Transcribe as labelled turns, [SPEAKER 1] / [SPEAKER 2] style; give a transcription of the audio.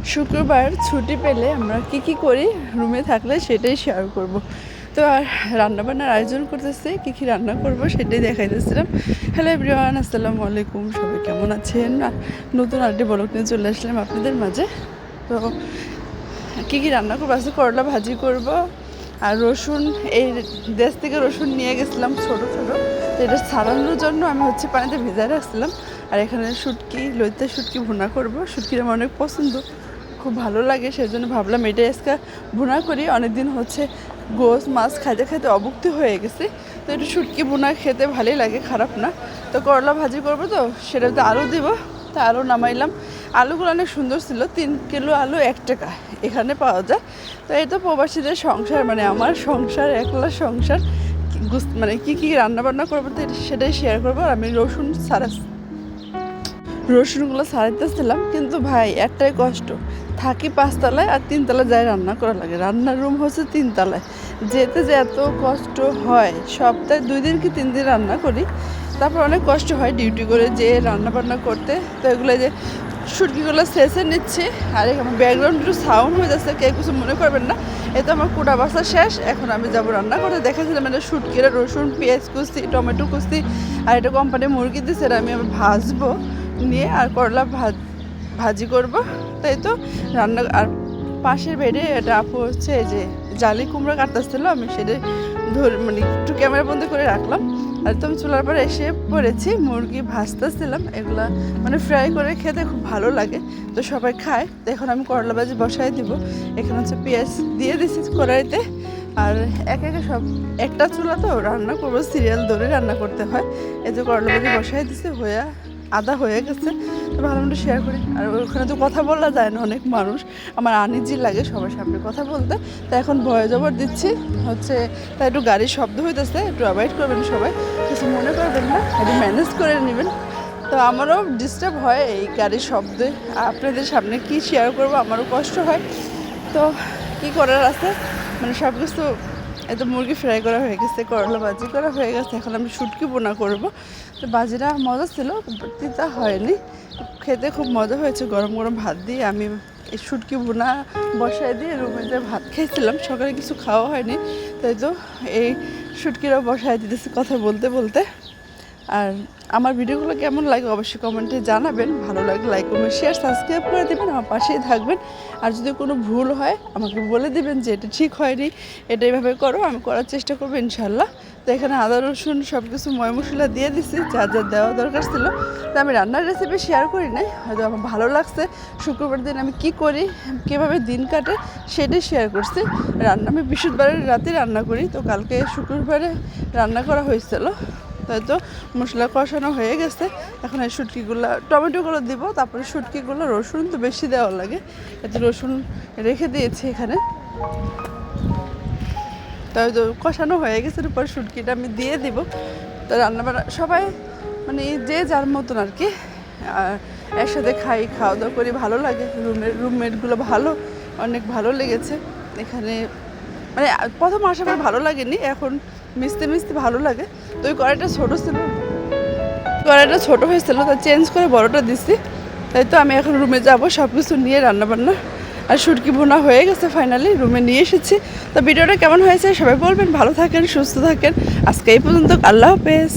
[SPEAKER 1] শুক্রবার ছুটি পেলে আমরা কি করি রুমে থাকলে সেটাই শেয়ার করব। তো আর রান্নাবান্নার আয়োজন করতেছে, কী রান্না করব সেটাই দেখাইতেছিলাম। হ্যালো এভরিওয়ান, আসসালামু আলাইকুম। সবাই কেমন আছেন? নতুন আরেকটি ব্লগ নিয়ে চলে আসলাম আপনাদের মাঝে। তো কী রান্না করবো, আজকে করলা ভাজি করব। আর রসুন, এই দেশ থেকে রসুন নিয়ে গেছিলাম ছোট ছোট, তো এটা ছাড়ানোর জন্য আমি পানিতে ভেজা রাখছিলাম। আর এখানে শুটকি, লইতে শুটকি ভুনা করব। শুটকির আমার অনেক পছন্দ, খুব ভালো লাগে, সেই জন্য ভাবলাম এটাই আজকে ভুনা করি। অনেকদিন গোস মাছ খাইতে খাইতে অভুক্তি হয়ে গেছে, তো একটু শুটকি ভুনা খেতে ভালোই লাগে, খারাপ না। তো করলা ভাজি করবো, তো সেটাতে আলু দিব। তা আলু নামাইলাম। আলুগুলো অনেক সুন্দর ছিল, 3 কিলো আলু 1 টাকা এখানে পাওয়া যায়। তো এই তো প্রবাসীদের সংসার, মানে আমার সংসার, একলা সংসার। মানে কী রান্নাবান্না করবো তো সেটাই শেয়ার করবো। আর আমি রসুনগুলো ছাড়াইতেছিলাম, কিন্তু ভাই একটাই কষ্ট, থাকি 5 তলায় আর 3 তলায় যাই রান্না করা লাগে। রান্নার রুম হচ্ছে 3 তলায়, যেতে যে এত কষ্ট হয়। সপ্তাহে 2 দিন কি 3 দিন রান্না করি, তারপর অনেক কষ্ট হয় ডিউটি করে যে রান্না বান্না করতে। তো এগুলো যে শুটকিগুলো শেষে নিচ্ছে। আর আমার ব্যাকগ্রাউন্ড একটু সাউন্ড হয়ে যাচ্ছে, কেউ কিছু মনে করবেন না। এই তো আমার কুটা বাসা শেষ, এখন আমি যাবো রান্না করতে। দেখাচ্ছিলাম এটা শুটকিরা রসুন পেঁয়াজ কুচি, টমেটো কুচি, আর এটা কোম্পানি মুরগি দিচ্ছে, এটা আমি ভাজবো নিয়ে। আর করলা ভাজি করব। তাই তো রান্না। আর পাশের বেডে এটা আপু এই যে জালি কুমড়া কাটতেছিল, আমি সেটা মানে একটু ক্যামেরা বন্দি করে রাখলাম। আর তো আমি চুলার পরে এসে পড়েছি, মুরগি ভাজতেছিলাম। এগুলা মানে ফ্রাই করে খেতে খুব ভালো লাগে, তো সবাই খায়। তো এখন আমি করলা ভাজি বসাই দিব। এখানে পেঁয়াজ দিয়ে দিচ্ছি কড়াইতে। আর একে সব একটা চুলা তো রান্না করবো, সিরিয়াল ধরে রান্না করতে হয়। এই যে করলা ভাজি বসাই দিছে, আদা হয়ে গেছে। তো ভালো মতো শেয়ার করি। আর ওখানে তো কথা বলা যায় না, অনেক মানুষ, আমার আনিজি লাগে সবার সামনে কথা বলতে। তো এখন ভয়েস ওভার দিচ্ছি তাই একটু গাড়ির শব্দ হইতেছে, একটু অ্যাভয়েড করবেন সবাই, কিছু মনে করবেন না, একটু ম্যানেজ করে নেবেন। তো আমারও ডিস্টার্ব হয় এই গাড়ির শব্দে। আপনাদের সামনে কি শেয়ার করব, আমারও কষ্ট হয়। তো কি করার আছে, মানে সব কিছু। এত মুরগি ফ্রাই করা হয়ে গেছে, করলা ভাজি করা হয়ে গেছে, এখন আমি শুটকি বোনা করব। তো ভাজিটা মজা ছিল, তিতা হয়নি, খেতে খুব মজা হয়েছে। গরম গরম ভাত দিয়ে আমি এই শুটকি বোনা বসায় দিয়ে রুমে যে ভাত খেয়েছিলাম, সকালে কিছু খাওয়া হয়নি। তাই তো এই শুটকিরাও বসায় দিতেছি কথা বলতে বলতে। আর আমার ভিডিওগুলো কেমন লাগে অবশ্যই কমেন্টে জানাবেন। ভালো লাগলে লাইক কমেন্ট শেয়ার সাবস্ক্রাইব করে দেবেন, আমার পাশেই থাকবেন। আর যদি কোনো ভুল হয় আমাকে বলে দেবেন যে এটা ঠিক হয়নি, এটা এইভাবে করো, আমি করার চেষ্টা করবো ইনশাল্লাহ। তো এখানে আদা রসুন সব কিছু ময় মশলা দিয়ে দিছি, যা যা দেওয়া দরকার ছিল। তো আমি রান্নার রেসিপি শেয়ার করি নাই, হয়তো আমার ভালো লাগছে শুক্রবার দিন আমি কি করি, কীভাবে দিন কাটে সেটাই শেয়ার করছি। রান্না আমি বৃহস্পতিবারের রাতে রান্না করি, তো কালকে শুক্রবারে রান্না করা হয়েছিল। তাই তো মশলা কষানো হয়ে গেছে, এখন এই শুটকিগুলো টমেটোগুলো দিব, তারপরে শুটকিগুলো রসুন তো বেশি দেওয়া লাগে, এতে রসুন রেখে দিয়েছি এখানে। তাই তো কষানো হয়ে গেছে, পরে শুটকিটা আমি দিয়ে দিব। তো রান্নাবান্না সবাই মানে যে যার মতন আর কি, একসাথে খাওয়া দাওয়া করি, ভালো লাগে। রুমমেটগুলো অনেক ভালো লেগেছে এখানে। মানে প্রথম আসার পর ভালো লাগেনি, এখন মিশতে মিশতে ভালো লাগে। তো ওই কড়াইটা ছোটো হয়েছিল, তা চেঞ্জ করে বড়টা দিছি। তাই তো আমি এখন রুমে যাব, সব কিছু নিয়ে রান্নাবান্না। আর শুটকি ভুনা হয়ে গেছে, ফাইনালি রুমে নিয়ে এসেছি। তো ভিডিওটা কেমন হয়েছে সবাই বলবেন। ভালো থাকেন, সুস্থ থাকেন। আজকে এই পর্যন্ত, আল্লাহ হাফেজ।